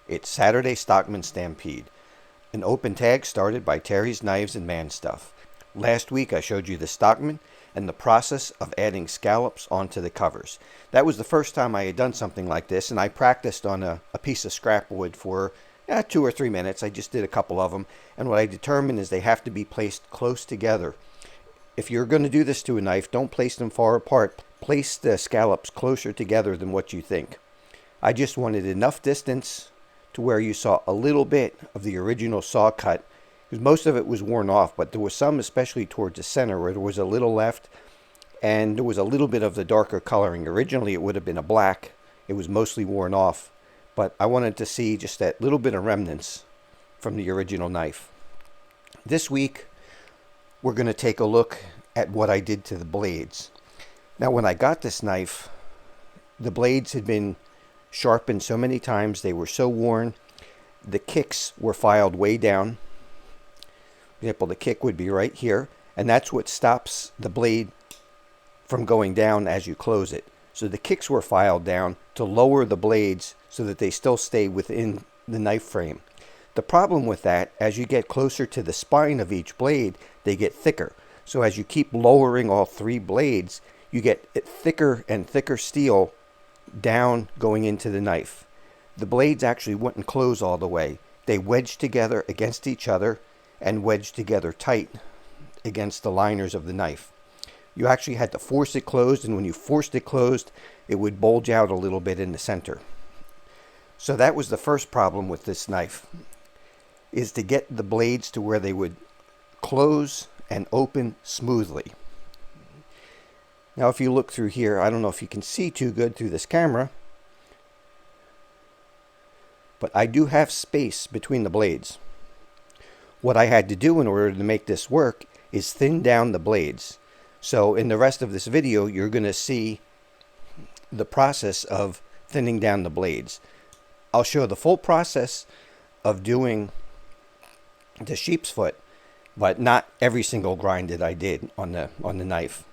It's Saturday Stockman Stampede, an open tag started by Terry's Knives and Man Stuff. Last week I showed you the Stockman and the process of adding scallops onto the covers. That was the first time I had done something like this, and I practiced on a piece of scrap wood for 2 or 3 minutes. I just did a couple of them, and what I determined is they have to be placed close together. If you're going to do this to a knife, don't place them far apart. Place the scallops closer together than what you think. I just wanted enough distance to where you saw a little bit of the original saw cut, because most of it was worn off, but there was some, especially towards the center, where there was a little left, and there was a little bit of the darker coloring. Originally it would have been a black. It was mostly worn off, but I wanted to see just that little bit of remnants from the original knife. This week we're going to take a look at what I did to the blades. Now, when I got this knife, the blades had been sharpened so many times, they were so worn. The kicks were filed way down. For example, the kick would be right here, and that's what stops the blade from going down as you close it. So the kicks were filed down to lower the blades so that they still stay within the knife frame. The problem with that, as you get closer to the spine of each blade, they get thicker. So as you keep lowering all three blades, you get thicker and thicker steel down going into the knife. The blades actually wouldn't close all the way. They wedged together against each other and wedged together tight against the liners of the knife. You actually had to force it closed, and when you forced it closed, it would bulge out a little bit in the center. So that was the first problem with this knife, is to get the blades to where they would close and open smoothly. Now, if you look through here, I don't know if you can see too good through this camera, but I do have space between the blades. What I had to do in order to make this work is thin down the blades. So in the rest of this video, you're going to see the process of thinning down the blades. I'll show the full process of doing the sheep's foot, but not every single grind that I did on the knife.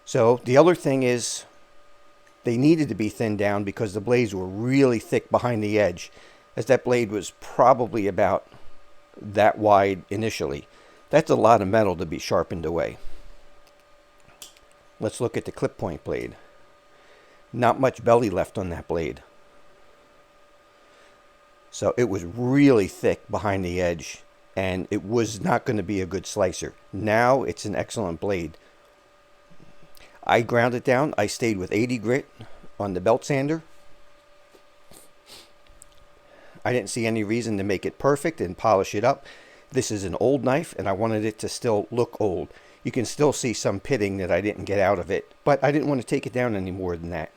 So the other thing is, they needed to be thinned down because the blades were really thick behind the edge, as that blade was probably about that wide initially. That's a lot of metal to be sharpened away. Let's look at the clip point blade. Not much belly left on that blade. So it was really thick behind the edge, and it was not going to be a good slicer. Now it's an excellent blade. I ground it down. I stayed with 80 grit on the belt sander. I didn't see any reason to make it perfect and polish it up. This is an old knife, and I wanted it to still look old. You can still see some pitting that I didn't get out of it, but I didn't want to take it down any more than that.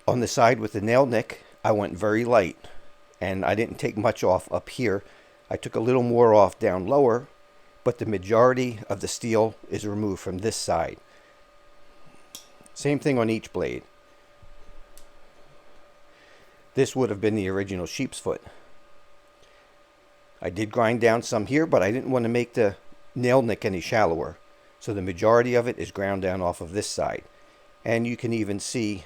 On the side with the nail nick, I went very light, and I didn't take much off up here. I took a little more off down lower, but the majority of the steel is removed from this side. Same thing on each blade. This would have been the original sheep's foot. I did grind down some here, but I didn't want to make the nail nick any shallower. So the majority of it is ground down off of this side. And you can even see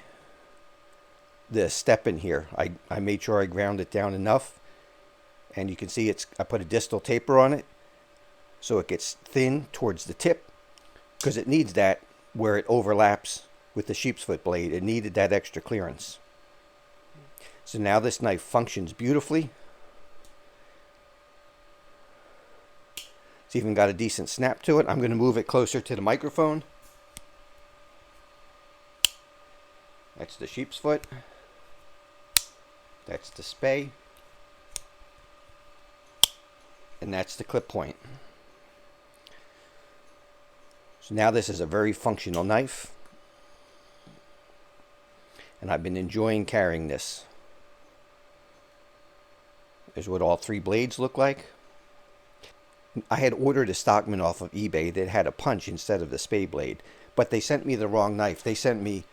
the step in here. I made sure I ground it down enough. And you can see I put a distal taper on it, so it gets thin towards the tip, because it needs that where it overlaps with the sheep's foot blade. It needed that extra clearance. So now this knife functions beautifully. It's even got a decent snap to it. I'm going to move it closer to the microphone. That's the sheep's foot. That's the spay. And that's the clip point. So now this is a very functional knife, and I've been enjoying carrying this. There's what all three blades look like. I had ordered a Stockman off of eBay that had a punch instead of the spay blade, but they sent me the wrong knife. They sent me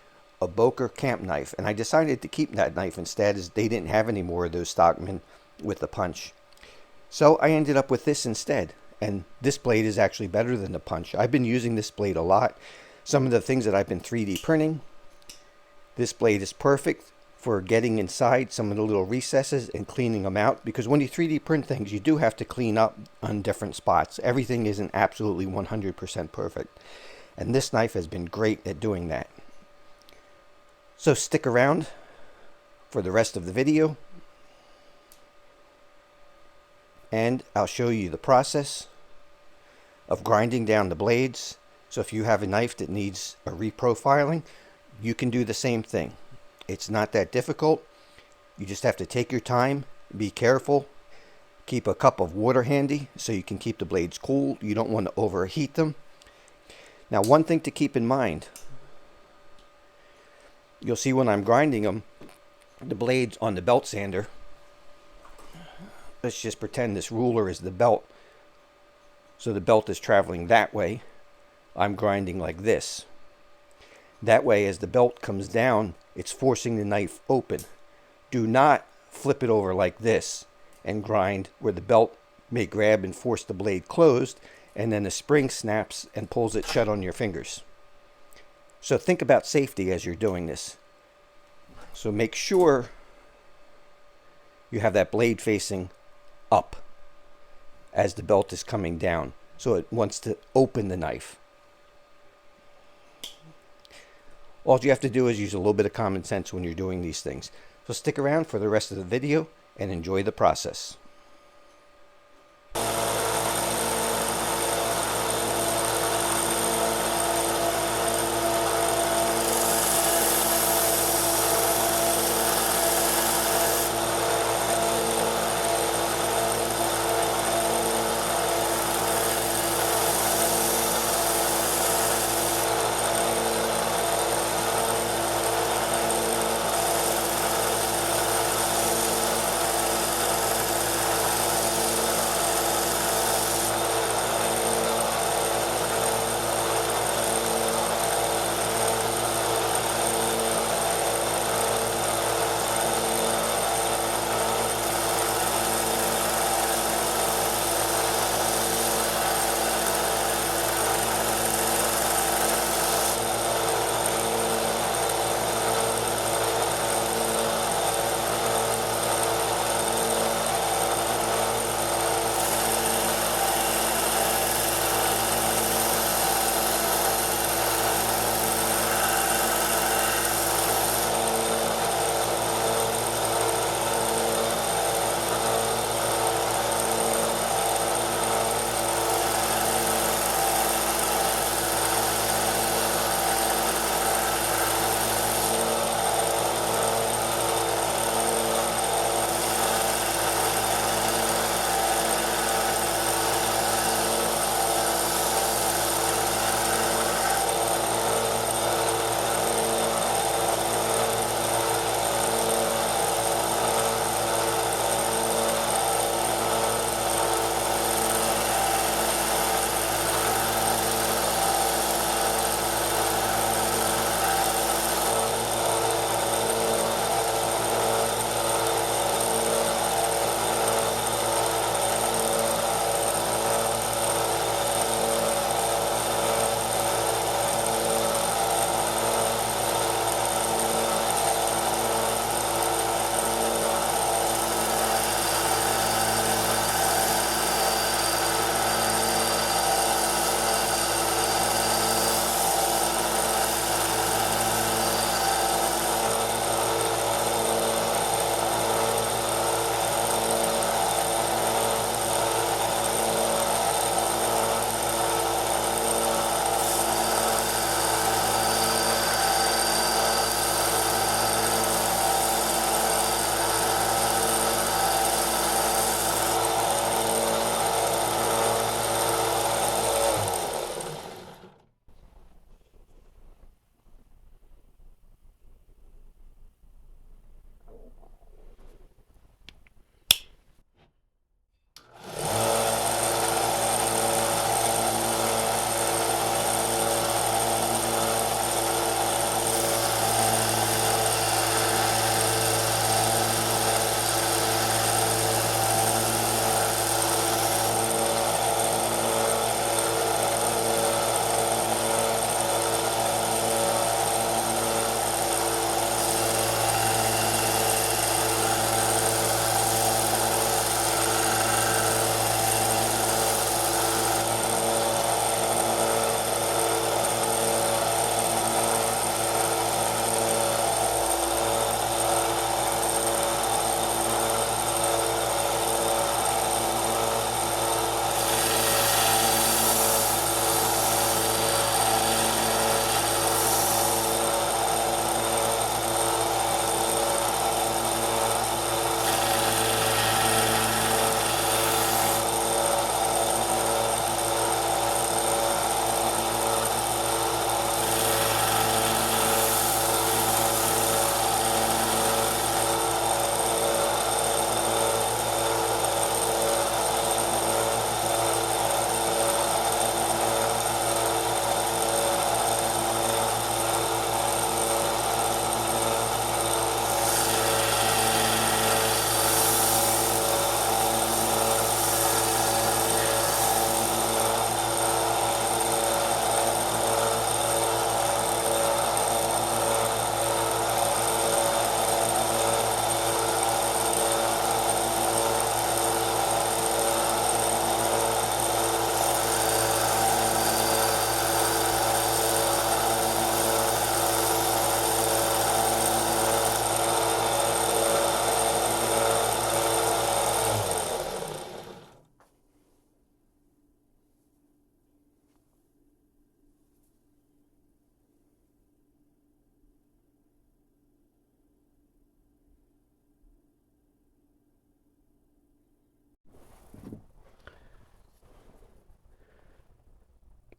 a Boker camp knife, and I decided to keep that knife instead, as they didn't have any more of those Stockman with the punch. So I ended up with this instead, and this blade is actually better than the punch. I've been using this blade a lot. Some of the things that I've been 3D printing, this blade is perfect for getting inside some of the little recesses and cleaning them out, because when you 3D print things, you do have to clean up on different spots. Everything isn't absolutely 100% perfect, and this knife has been great at doing that. So stick around for the rest of the video, and I'll show you the process of grinding down the blades. So if you have a knife that needs a reprofiling, you can do the same thing. It's not that difficult. You just have to take your time, be careful, keep a cup of water handy so you can keep the blades cool. You don't want to overheat them. Now, one thing to keep in mind, you'll see when I'm grinding them, the blades on the belt sander, let's just pretend this ruler is the belt. So the belt is traveling that way. I'm grinding like this. That way, as the belt comes down, it's forcing the knife open. Do not flip it over like this and grind where the belt may grab and force the blade closed, and then the spring snaps and pulls it shut on your fingers. So think about safety as you're doing this. So make sure you have that blade facing up as the belt is coming down, so it wants to open the knife. All you have to do is use a little bit of common sense when you're doing these things. So stick around for the rest of the video and enjoy the process.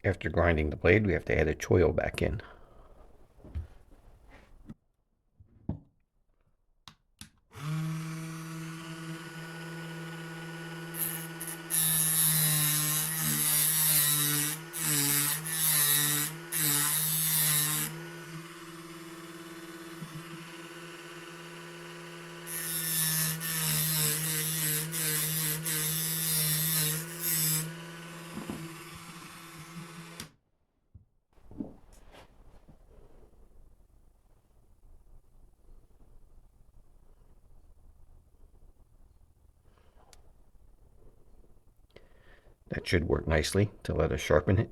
After grinding the blade, we have to add a choil back in. That should work nicely to let us sharpen it.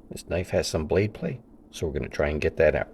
This knife has some blade play, so we're going to try and get that out.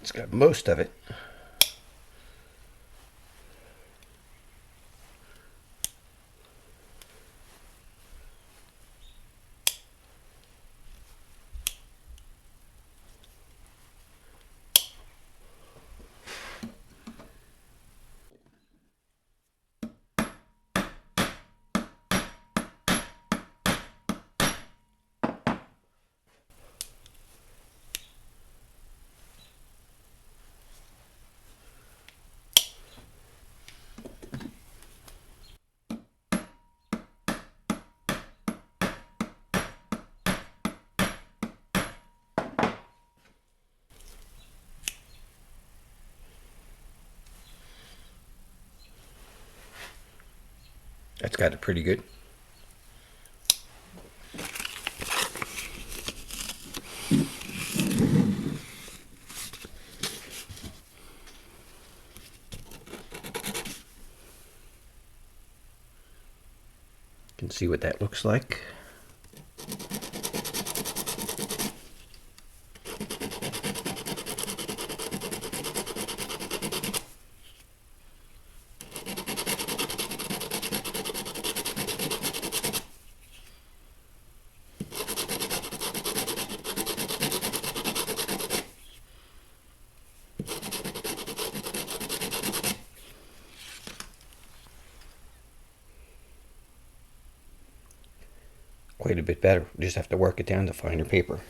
It's got most of it. That's got it pretty good. You can see what that looks like. Quite a bit better. We just have to work it down to finer paper.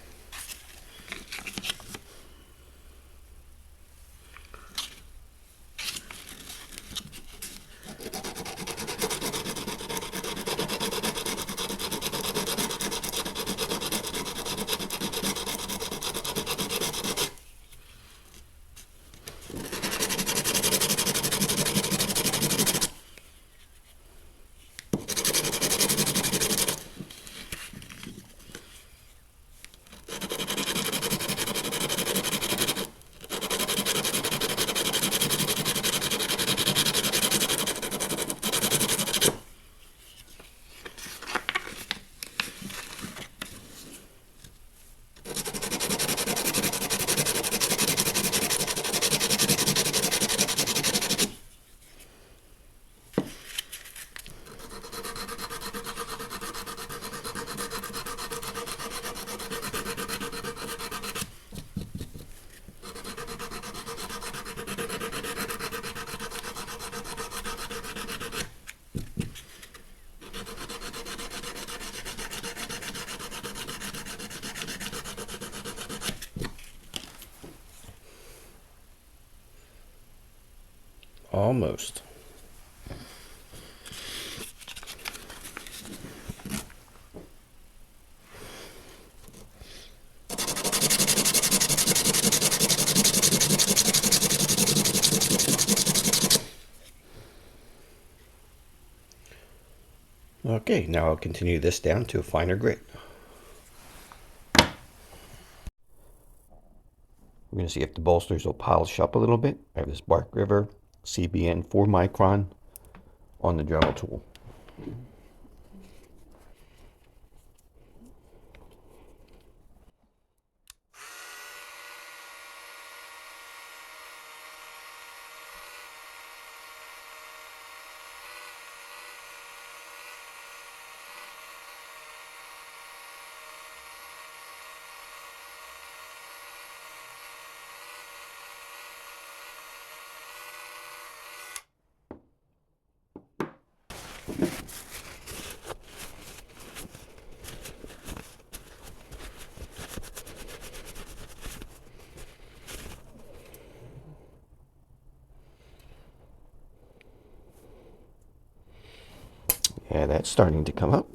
Almost. Okay, now I'll continue this down to a finer grit. We're going to see if the bolsters will polish up a little bit. I have this Bark River CBN 4 micron on the Dremel tool. Yeah, that's starting to come up.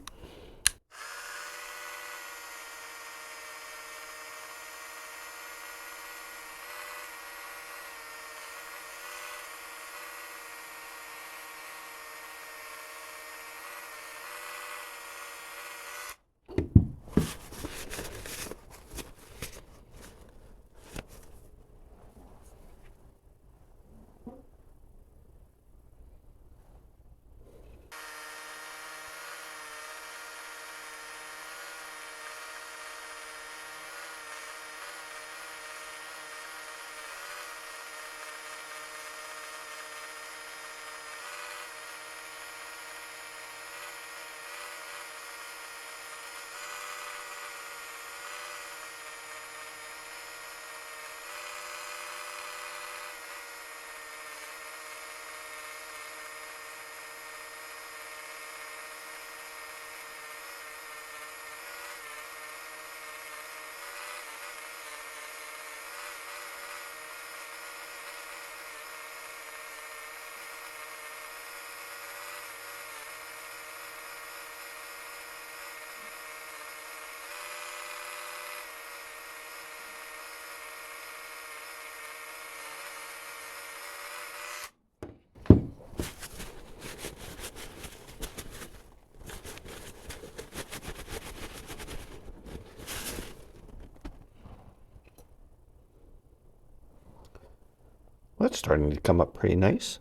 Well, that's starting to come up pretty nice.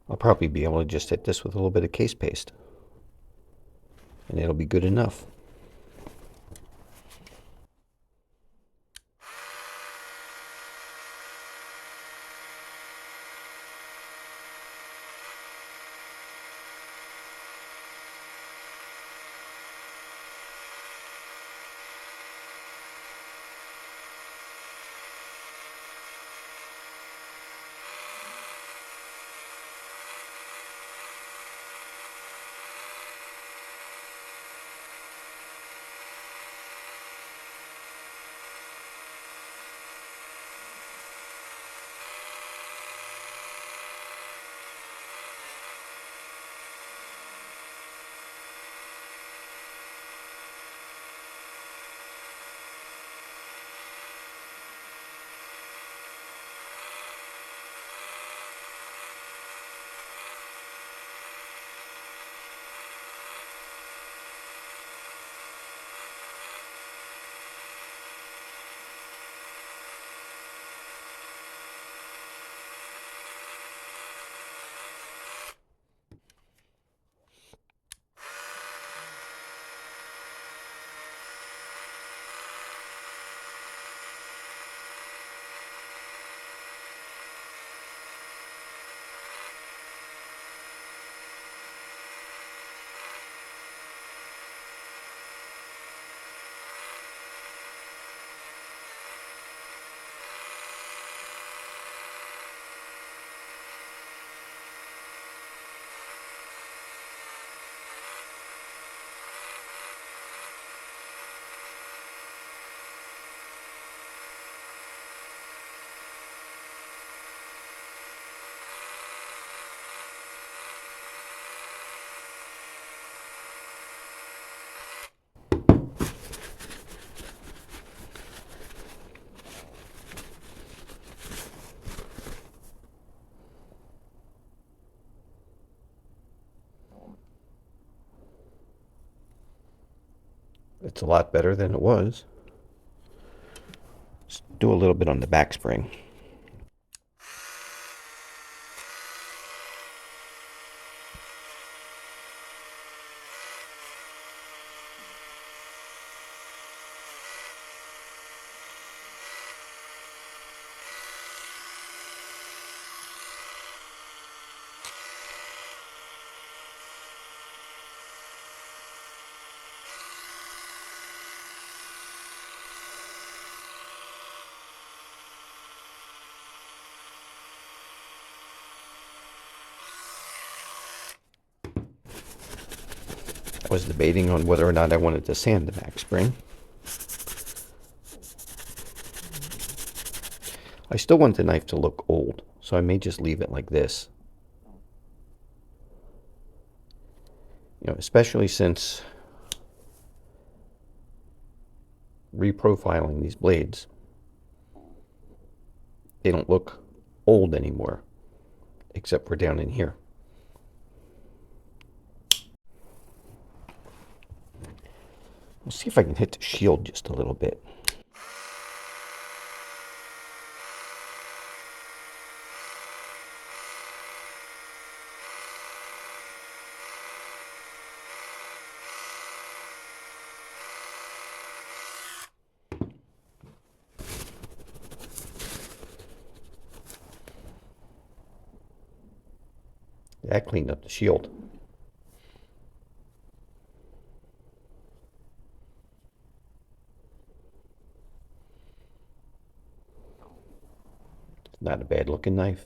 I'll probably be able to just hit this with a little bit of case paste, and it'll be good enough. It's a lot better than it was. Let's do a little bit on the back spring. I was debating on whether or not I wanted to sand the back spring. I still want the knife to look old, so I may just leave it like this. Especially since reprofiling these blades, they don't look old anymore, except for down in here. We'll see if I can hit the shield just a little bit. That cleaned up the shield. Not a bad looking knife.